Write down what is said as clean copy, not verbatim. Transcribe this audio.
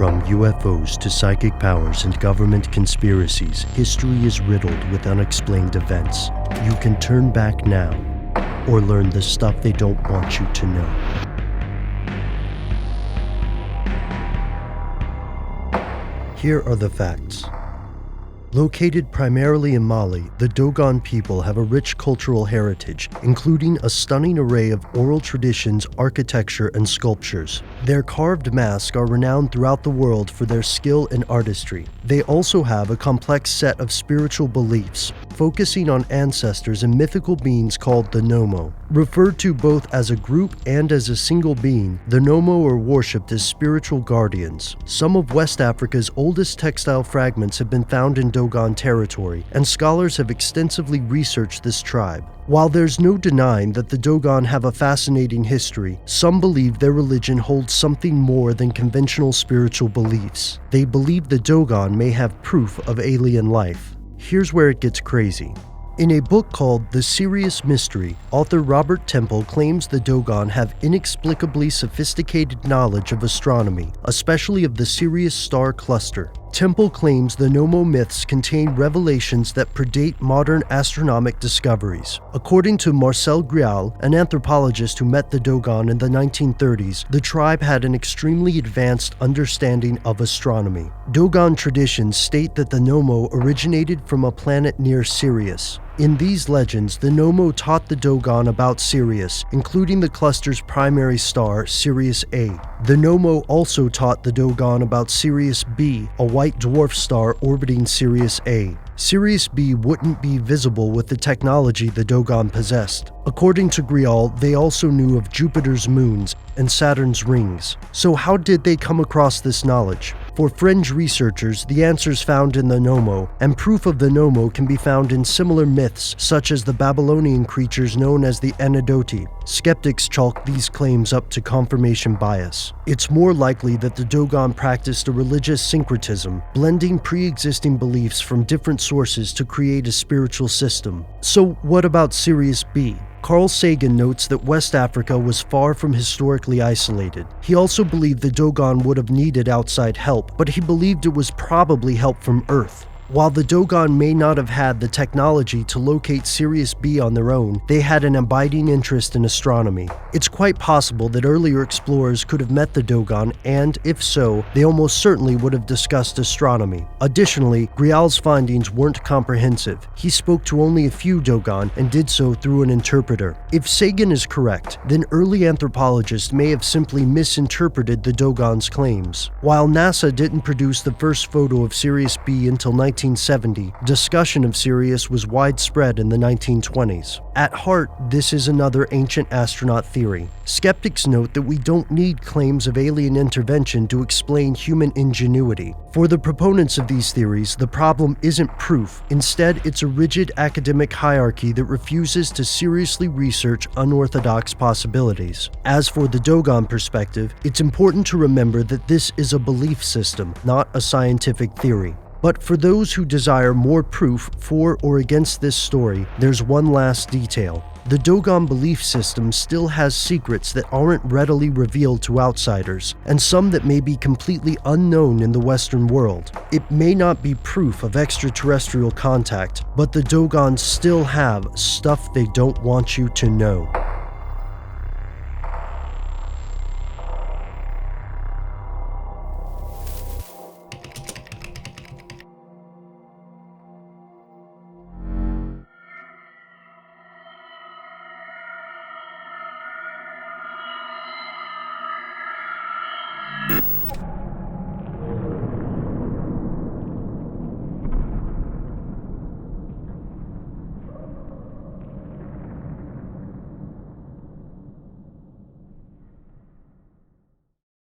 From UFOs to psychic powers and government conspiracies, history is riddled with unexplained events. You can turn back now, or learn the stuff they don't want you to know. Here are the facts. Located primarily in Mali, the Dogon people have a rich cultural heritage, including a stunning array of oral traditions, architecture, and sculptures. Their carved masks are renowned throughout the world for their skill and artistry. They also have a complex set of spiritual beliefs, focusing on ancestors and mythical beings called the Nommo. Referred to both as a group and as a single being, the Nommo are worshipped as spiritual guardians. Some of West Africa's oldest textile fragments have been found in Dogon territory, and scholars have extensively researched this tribe. While there's no denying that the Dogon have a fascinating history, some believe their religion holds something more than conventional spiritual beliefs. They believe the Dogon may have proof of alien life. Here's where it gets crazy. In a book called The Sirius Mystery, author Robert Temple claims the Dogon have inexplicably sophisticated knowledge of astronomy, especially of the Sirius star cluster. Temple claims the Nommo myths contain revelations that predate modern astronomic discoveries. According to Marcel Griaule, an anthropologist who met the Dogon in the 1930s, the tribe had an extremely advanced understanding of astronomy. Dogon traditions state that the Nommo originated from a planet near Sirius. In these legends, the Nommo taught the Dogon about Sirius, including the cluster's primary star, Sirius A. The Nommo also taught the Dogon about Sirius B, a white dwarf star orbiting Sirius A. Sirius B wouldn't be visible with the technology the Dogon possessed. According to Griaule, they also knew of Jupiter's moons and Saturn's rings. So how did they come across this knowledge? For fringe researchers, the answer's found in the Nommo, and proof of the Nommo can be found in similar myths, such as the Babylonian creatures known as the Annedoti. Skeptics chalk these claims up to confirmation bias. It's more likely that the Dogon practiced a religious syncretism, blending pre-existing beliefs from different sources to create a spiritual system. So what about Sirius B? Carl Sagan notes that West Africa was far from historically isolated. He also believed the Dogon would have needed outside help, but he believed it was probably help from Earth. While the Dogon may not have had the technology to locate Sirius B on their own, they had an abiding interest in astronomy. It's quite possible that earlier explorers could have met the Dogon, and if so, they almost certainly would have discussed astronomy. Additionally, Griaule's findings weren't comprehensive. He spoke to only a few Dogon and did so through an interpreter. If Sagan is correct, then early anthropologists may have simply misinterpreted the Dogon's claims. While NASA didn't produce the first photo of Sirius B until 1970, discussion of Sirius was widespread in the 1920s. At heart, this is another ancient astronaut theory. Skeptics note that we don't need claims of alien intervention to explain human ingenuity. For the proponents of these theories, the problem isn't proof. Instead, it's a rigid academic hierarchy that refuses to seriously research unorthodox possibilities. As for the Dogon perspective, it's important to remember that this is a belief system, not a scientific theory. But for those who desire more proof for or against this story, there's one last detail. The Dogon belief system still has secrets that aren't readily revealed to outsiders, and some that may be completely unknown in the Western world. It may not be proof of extraterrestrial contact, but the Dogon still have stuff they don't want you to know.